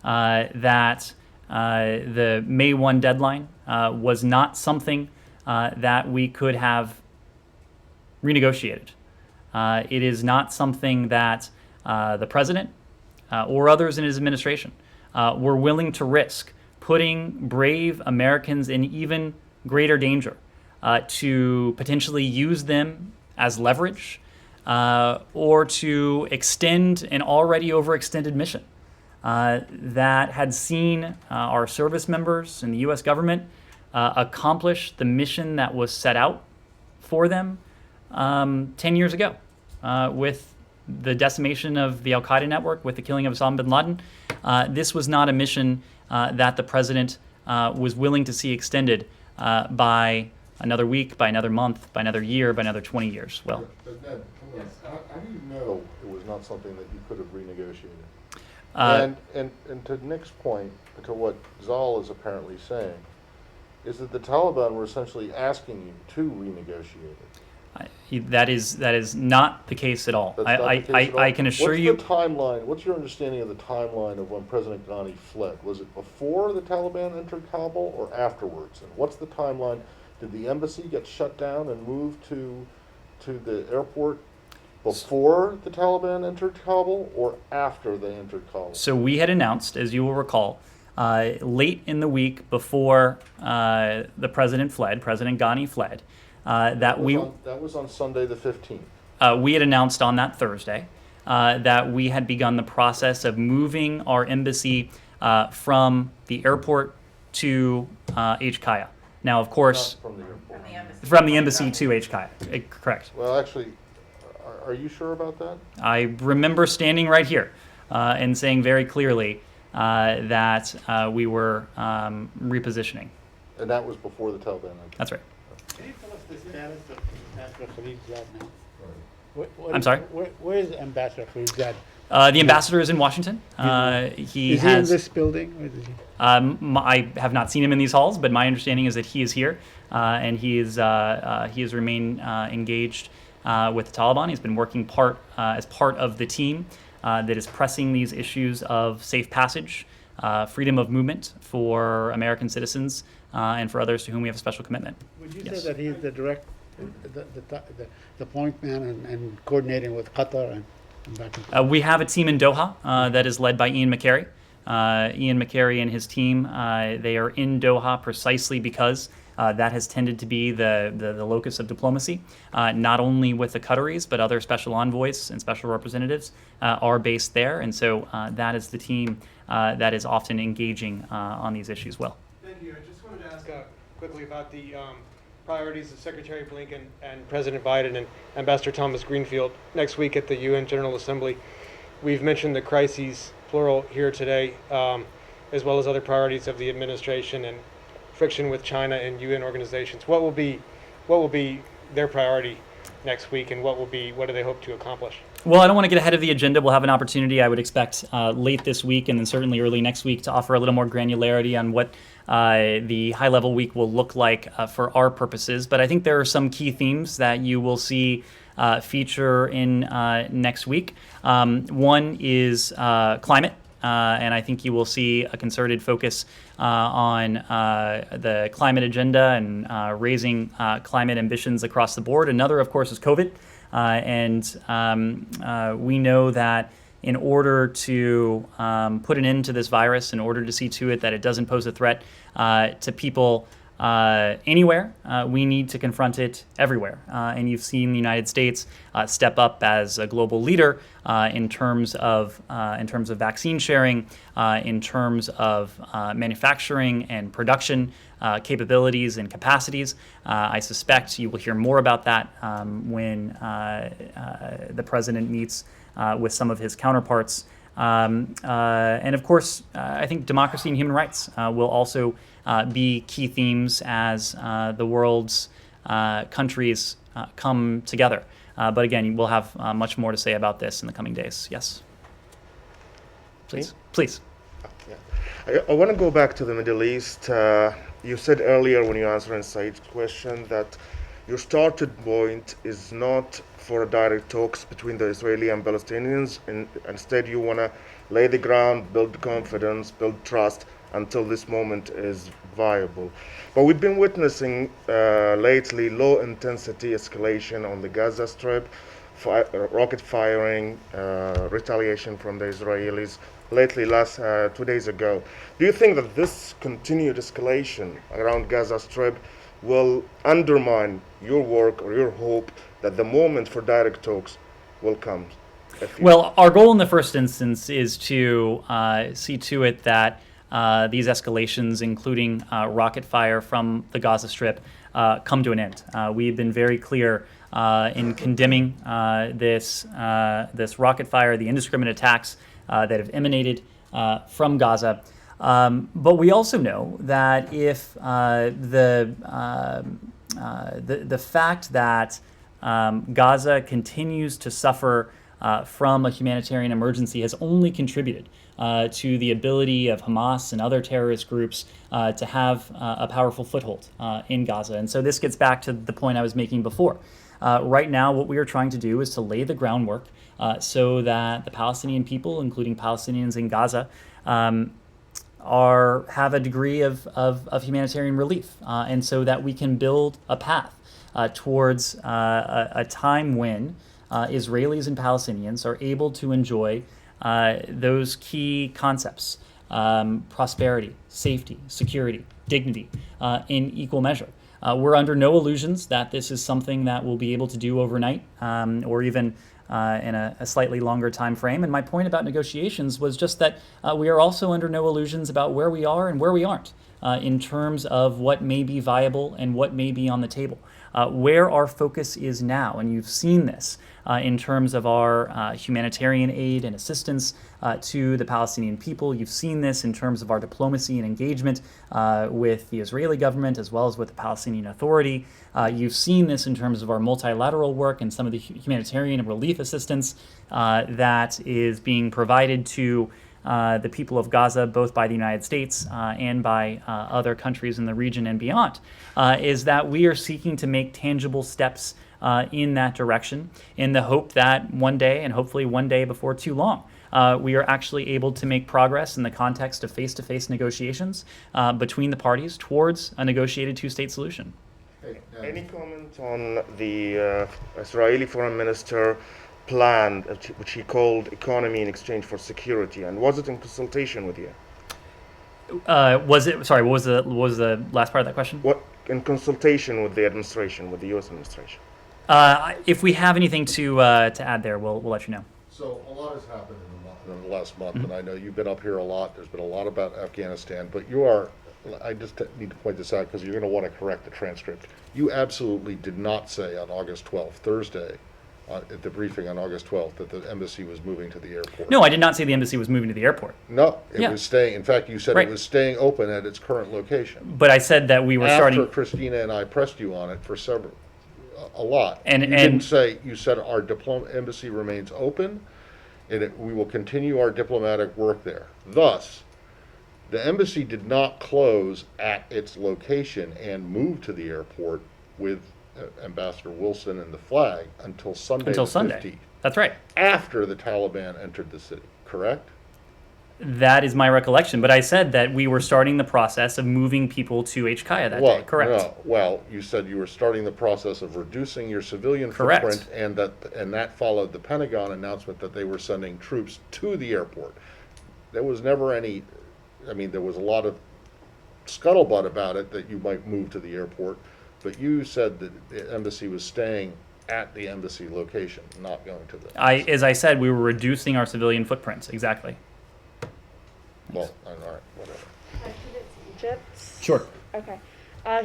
that the May 1 deadline was not something that we could have renegotiated. It is not something that the president or others in his administration were willing to risk putting brave Americans in even greater danger to potentially use them as leverage or to extend an already overextended mission that had seen our service members in the U.S. government accomplish the mission that was set out for them 10 years ago with the decimation of the Al-Qaeda network, with the killing of Osama bin Laden. This was not a mission that the president was willing to see extended by another week, by another month, by another year, by another 20 years. Well, But Ned, how do you know it was not something that you could have renegotiated? And to Nick's point, to what Zal is apparently saying, is that the Taliban were essentially asking you to renegotiate it. that is not the case at all. That's not the case at all? I can assure you. What's the timeline? What's your understanding of the timeline of when President Ghani fled? Was it before the Taliban entered Kabul or afterwards? And what's the timeline? Did the embassy get shut down and moved to the airport before the Taliban entered Kabul or after they entered Kabul? So we had announced, as you will recall, late in the week before the president fled, President Ghani fled, that was on Sunday the 15th. We had announced on that Thursday that we had begun the process of moving our embassy from the airport to HKIA. Now, of course, Not from the airport. from the embassy to HKIA. Correct. Well, actually, are you sure about that? I remember standing right here and saying very clearly that we were repositioning. And that was before the Taliban entered. That's right. Can you tell us the status of Ambassador Khalid Zad now? I'm sorry? Where is Ambassador Khalid Zad? The ambassador is in Washington. Is he in this building? Or is he? I have not seen him in these halls, but my understanding is that he is here, and he has remained engaged with the Taliban. He's been working as part of the team that is pressing these issues of safe passage, freedom of movement for American citizens, and for others to whom we have a special commitment. Would you Yes. say that he's the direct, the point man and coordinating with Qatar and back and forth? We have a team in Doha that is led by Ian McCary. Ian McCary and his team, they are in Doha precisely because that has tended to be the locus of diplomacy, not only with the Qataris, but other special envoys and special representatives are based there. And so that is the team that is often engaging on these issues well. Thank you. I just wanted to ask quickly about the priorities of Secretary Blinken and President Biden and Ambassador Thomas Greenfield next week at the UN General Assembly. We've mentioned the crises, plural, here today, as well as other priorities of the administration and friction with China and UN organizations. What will be their priority next week, and what do they hope to accomplish? Well, I don't want to get ahead of the agenda. We'll have an opportunity, I would expect, late this week and then certainly early next week to offer a little more granularity on what the high-level week will look like for our purposes. But I think there are some key themes that you will see feature in next week. One is climate. And I think you will see a concerted focus on the climate agenda and raising climate ambitions across the board. Another, of course, is COVID. We know that in order to put an end to this virus, in order to see to it that it doesn't pose a threat to people anywhere, we need to confront it everywhere. And you've seen the United States step up as a global leader in terms of vaccine sharing, in terms of manufacturing and production capabilities and capacities. I suspect you will hear more about that when the president meets with some of his counterparts. And of course, I think democracy and human rights will also be key themes as the world's countries come together. But again, we'll have much more to say about this in the coming days. Yes. Please. Please. Yeah. I want to go back to the Middle East. You said earlier when you answered Said's question that your starting point is not for direct talks between the Israeli and Palestinians, and instead you want to lay the ground, build confidence, build trust until this moment is viable. But we've been witnessing lately low-intensity escalation on the Gaza Strip, rocket firing, retaliation from the Israelis. Lately, 2 days ago. Do you think that this continued escalation around Gaza Strip will undermine your work or your hope that the moment for direct talks will come? Well, our goal in the first instance is to see to it that these escalations, including rocket fire from the Gaza Strip, come to an end. We've been very clear in condemning this rocket fire, the indiscriminate attacks that have emanated from Gaza. But we also know that if the fact that Gaza continues to suffer from a humanitarian emergency has only contributed to the ability of Hamas and other terrorist groups to have a powerful foothold in Gaza. And so this gets back to the point I was making before. Right now, what we are trying to do is to lay the groundwork so that the Palestinian people, including Palestinians in Gaza, have a degree of humanitarian relief, and so that we can build a path towards a time when Israelis and Palestinians are able to enjoy those key concepts, prosperity, safety, security, dignity, in equal measure. We're under no illusions that this is something that we'll be able to do overnight, or even in a slightly longer time frame. And my point about negotiations was just that we are also under no illusions about where we are and where we aren't in terms of what may be viable and what may be on the table. Where our focus is now, and you've seen this in terms of our humanitarian aid and assistance to the Palestinian people. You've seen this in terms of our diplomacy and engagement with the Israeli government as well as with the Palestinian Authority. You've seen this in terms of our multilateral work and some of the humanitarian and relief assistance that is being provided to the people of Gaza, both by the United States and by other countries in the region and beyond, is that we are seeking to make tangible steps in that direction in the hope that one day, and hopefully one day before too long, we are actually able to make progress in the context of face-to-face negotiations between the parties towards a negotiated two-state solution. Any comment on the Israeli foreign minister plan, which he called economy in exchange for security, and was it in consultation with you? Was it? Sorry, what was the last part of that question? What in consultation with the administration, with the U.S. administration? If we have anything to add there, we'll let you know. So a lot has happened in the last month, and I know you've been up here a lot. There's been a lot about Afghanistan, but you are, I just need to point this out because you're going to want to correct the transcript. You absolutely did not say on August 12th, Thursday, at the briefing on August 12th, that the embassy was moving to the airport. No, I did not say the embassy was moving to the airport. No, it Yeah. was staying, in fact, you said Right. it was staying open at its current location. But I said that we were starting. After Christina and I pressed you on it for a lot. And- you and- didn't say, you said our embassy remains open, and we will continue our diplomatic work there. Thus, the embassy did not close at its location and move to the airport with Ambassador Wilson and the flag until Sunday Until the Sunday. 15th, That's right. after the Taliban entered the city, correct? That is my recollection. But I said that we were starting the process of moving people to HKIA that day. Correct. No, well, you said you were starting the process of reducing your civilian Correct. footprint, and that followed the Pentagon announcement that they were sending troops to the airport. There was never any, I mean, there was a lot of scuttlebutt about it that you might move to the airport, but you said that the embassy was staying at the embassy location, not going to the. As I said, we were reducing our civilian footprints. Exactly. Well, all right, whatever. Can I pivot to Egypt? Sure. Okay.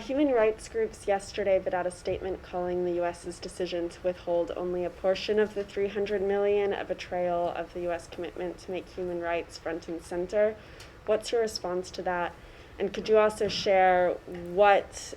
Human rights groups yesterday put out a statement calling the U.S.'s decision to withhold only a portion of the $300 million a betrayal of the U.S. commitment to make human rights front and center. What's your response to that? And could you also share what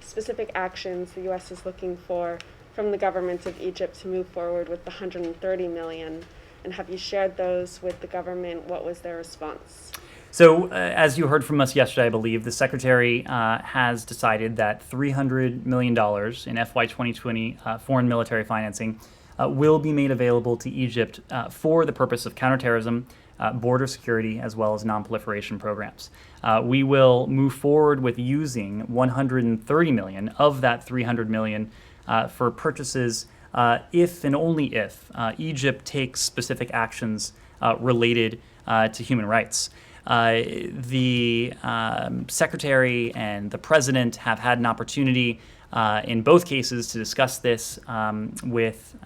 specific actions the U.S. is looking for from the government of Egypt to move forward with the $130 million? And have you shared those with the government? What was their response? So, as you heard from us yesterday, I believe, the Secretary has decided that $300 million in FY 2020 foreign military financing will be made available to Egypt for the purpose of counterterrorism, border security, as well as non-proliferation programs. We will move forward with using $130 million of that $300 million for purchases if and only if Egypt takes specific actions related to human rights. The Secretary and the President have had an opportunity in both cases to discuss this with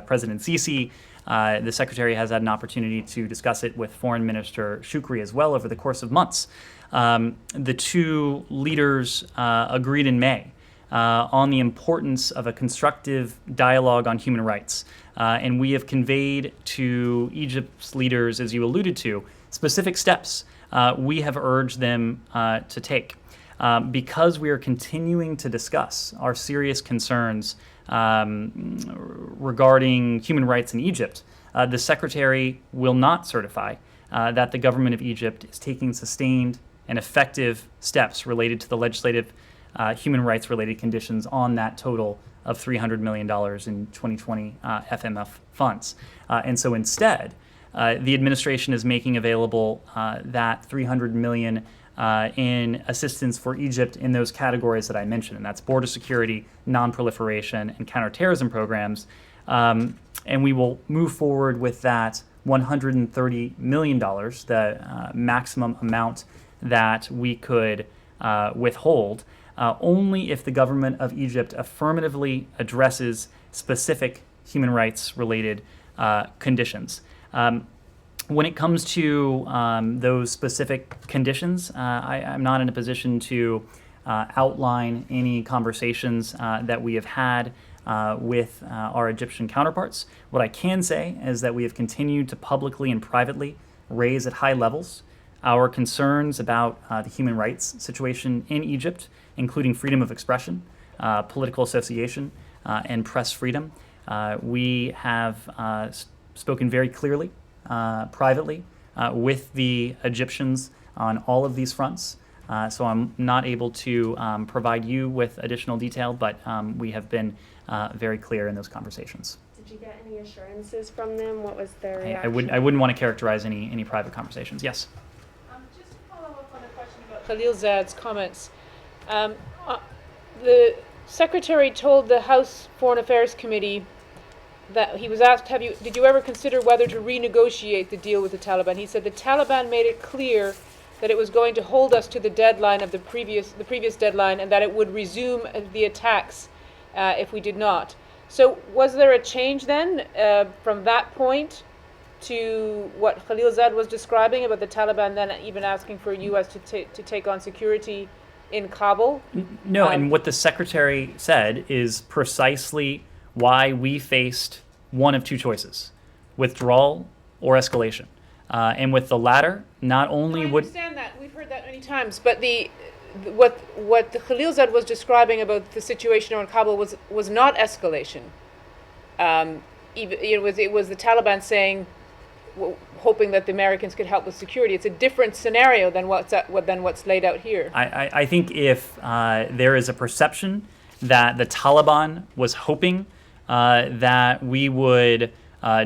President Sisi. The Secretary has had an opportunity to discuss it with Foreign Minister Shukri as well over the course of months. The two leaders agreed in May on the importance of a constructive dialogue on human rights. And we have conveyed to Egypt's leaders, as you alluded to, specific steps we have urged them to take. Because we are continuing to discuss our serious concerns regarding human rights in Egypt, the Secretary will not certify that the government of Egypt is taking sustained and effective steps related to the legislative human rights related conditions on that total of $300 million in 2020 FMF funds. And so instead, the administration is making available that $300 million in assistance for Egypt in those categories that I mentioned, and that's border security, non-proliferation, and counterterrorism programs. And we will move forward with that $130 million, the maximum amount that we could withhold, only if the government of Egypt affirmatively addresses specific human rights related conditions. When it comes to those specific conditions, I'm not in a position to outline any conversations that we have had with our Egyptian counterparts. What I can say is that we have continued to publicly and privately raise at high levels our concerns about the human rights situation in Egypt, including freedom of expression, political association, and press freedom. We have spoken very clearly privately with the Egyptians on all of these fronts. So I'm not able to provide you with additional detail, but we have been very clear in those conversations. Did you get any assurances from them? What was their reaction? I wouldn't want to characterize any private conversations. Yes? Just to follow up on the question about Khalilzad's comments, the Secretary told the House Foreign Affairs Committee that he was asked, did you ever consider whether to renegotiate the deal with the Taliban? He said the Taliban made it clear that it was going to hold us to the deadline of the previous deadline, and that it would resume the attacks if we did not. So was there a change then from that point to what Khalilzad was describing about the Taliban then even asking for U.S. to take on security in Kabul? No, and what the Secretary said is precisely why we faced one of two choices: withdrawal or escalation. And with the latter, not only would... I understand that. We've heard that many times. But what the Khalilzad was describing about the situation around Kabul was not escalation. It was the Taliban saying, hoping that the Americans could help with security. It's a different scenario than what's laid out here. I think if there is a perception that the Taliban was hoping that we would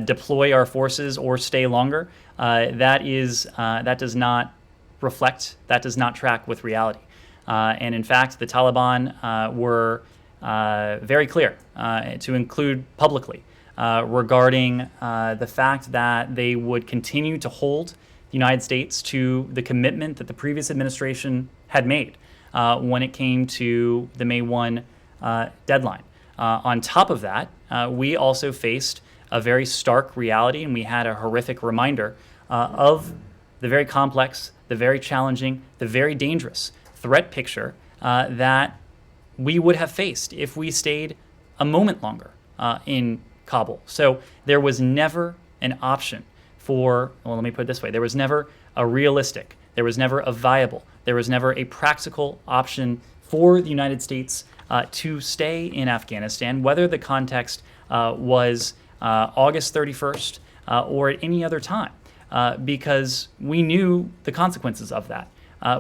deploy our forces or stay longer, that does not reflect, that does not track with reality. And in fact, the Taliban were very clear, to include publicly, regarding the fact that they would continue to hold the United States to the commitment that the previous administration had made when it came to the May 1 deadline. On top of that, we also faced a very stark reality, and we had a horrific reminder of the very complex, the very challenging, the very dangerous threat picture that we would have faced if we stayed a moment longer in Kabul. So there was never an option for, well, let me put it this way, there was never a realistic, there was never a viable, there was never a practical option for the United States to stay in Afghanistan, whether the context was August 31st or at any other time, because we knew the consequences of that.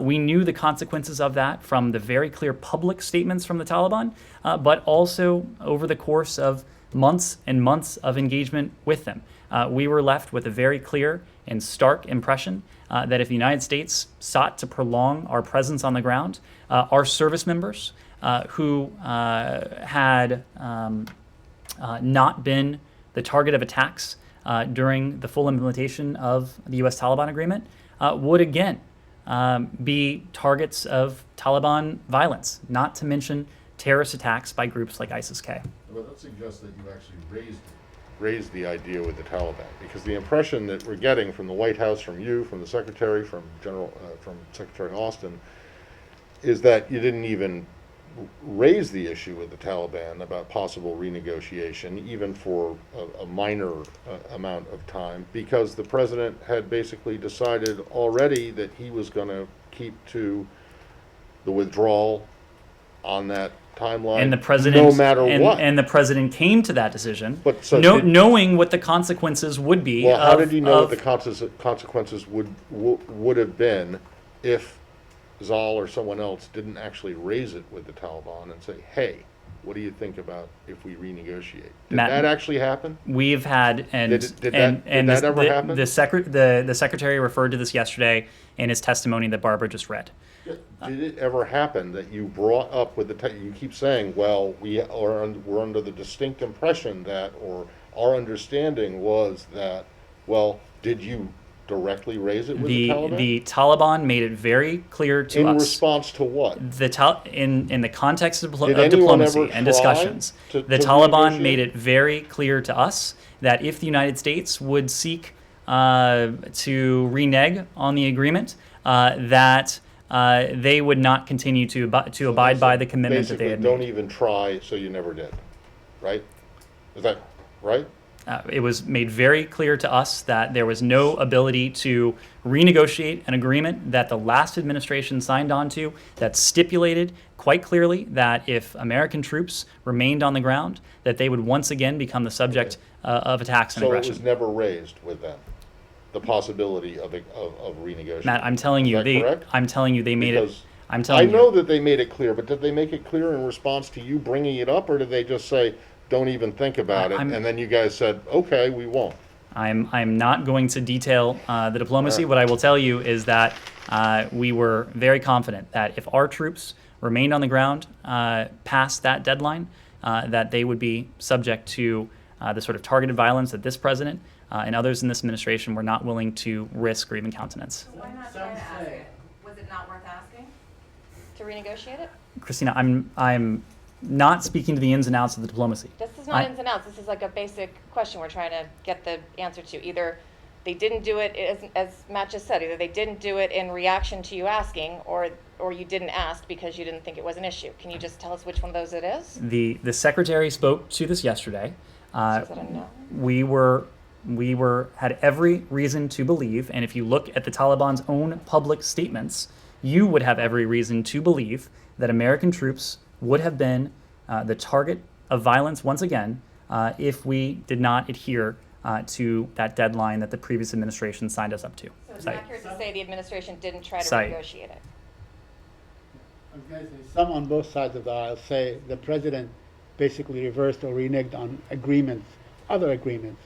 We knew the consequences of that from the very clear public statements from the Taliban, but also over the course of months and months of engagement with them. We were left with a very clear and stark impression that if the United States sought to prolong our presence on the ground, our service members who had not been the target of attacks during the full implementation of the U.S. Taliban agreement would again be targets of Taliban violence, not to mention terrorist attacks by groups like ISIS-K. Well, that suggests that you actually raised the idea with the Taliban, because the impression that we're getting from the White House, from you, from the Secretary, from Secretary Austin, is that you didn't even raise the issue with the Taliban about possible renegotiation, even for a minor amount of time, because the president had basically decided already that he was going to keep to the withdrawal on that timeline, And the president, no matter what. And the president came to that decision, But so knowing what the consequences would be. Well, how of, did you know of, what the consequences would have been if Zal or someone else didn't actually raise it with the Taliban and say, "Hey, what do you think about if we renegotiate?" Did Matt, that actually happen? We've had Did that ever happen? The secretary referred to this yesterday in his testimony that Barbara just read. Did it ever happen that you brought up with the? You keep saying, "Well, we're under the distinct impression that, or our understanding was that." Well, did you directly raise it with the Taliban? The Taliban made it very clear to us. In response to what? In the context of Did anyone diplomacy ever and try discussions, to the Taliban renegotiate? made it very clear to us that if the United States would seek to renege on the agreement, that they would not continue to abide by the commitment that they had Don't made. even try, so you never did, right? Is that right? It was made very clear to us that there was no ability to renegotiate an agreement that the last administration signed on to that stipulated quite clearly that if American troops remained on the ground, that they would once again become the subject of attacks and So it aggression. was never raised with them, the possibility of renegotiating. Matt, I'm telling you, Is that correct? I'm telling you, they made it. Because I'm I telling know you. that they made it clear, but did they make it clear in response to you bringing it up, or did they just say, "Don't even think about it," and then you guys said, "Okay, we won't"? I'm not going to detail the diplomacy. What I will tell you is that we were very confident that if our troops remained on the ground past that deadline, that they would be subject to the sort of targeted violence that this president and others in this administration were not willing to risk or even countenance. Why not try to ask it? Was it not worth asking to renegotiate it? Christina, I'm not speaking to the ins and outs of the diplomacy. This is not ins and outs. This is like a basic question we're trying to get the answer to. Either they didn't do it, as Matt just said, either they didn't do it in reaction to you asking, or you didn't ask because you didn't think it was an issue. Can you just tell us which one of those it is? The secretary spoke to this yesterday. So is that a no? We had every reason to believe, and if you look at the Taliban's own public statements, you would have every reason to believe that American troops would have been the target of violence once again if we did not adhere to that deadline that the previous administration signed us up to. So it's accurate to say the administration didn't try to Cite. negotiate it. I was going to say, some on both sides of the aisle say the president basically reversed or reneged on agreements, other agreements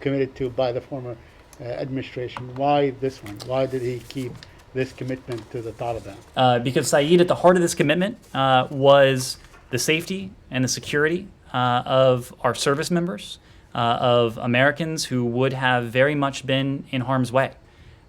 committed to by the former administration. Why this one? Why did he keep this commitment to the Taliban? Because, Saeed, at the heart of this commitment was the safety and the security of our service members, of Americans who would have very much been in harm's way.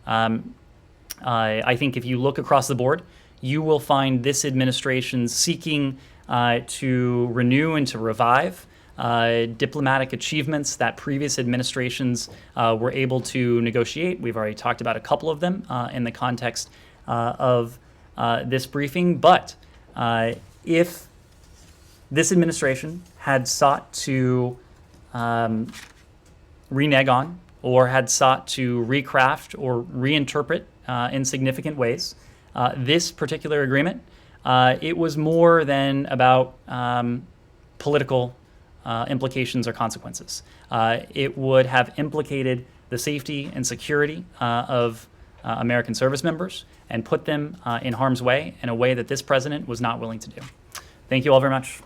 I think if you look across the board, you will find this administration seeking to renew and to revive diplomatic achievements that previous administrations were able to negotiate. We've already talked about a couple of them in the context of this briefing. But if this administration had sought to renege on or had sought to recraft or reinterpret in significant ways this particular agreement, it was more than about political implications or consequences. It would have implicated the safety and security of American service members and put them in harm's way in a way that this president was not willing to do. Thank you all very much.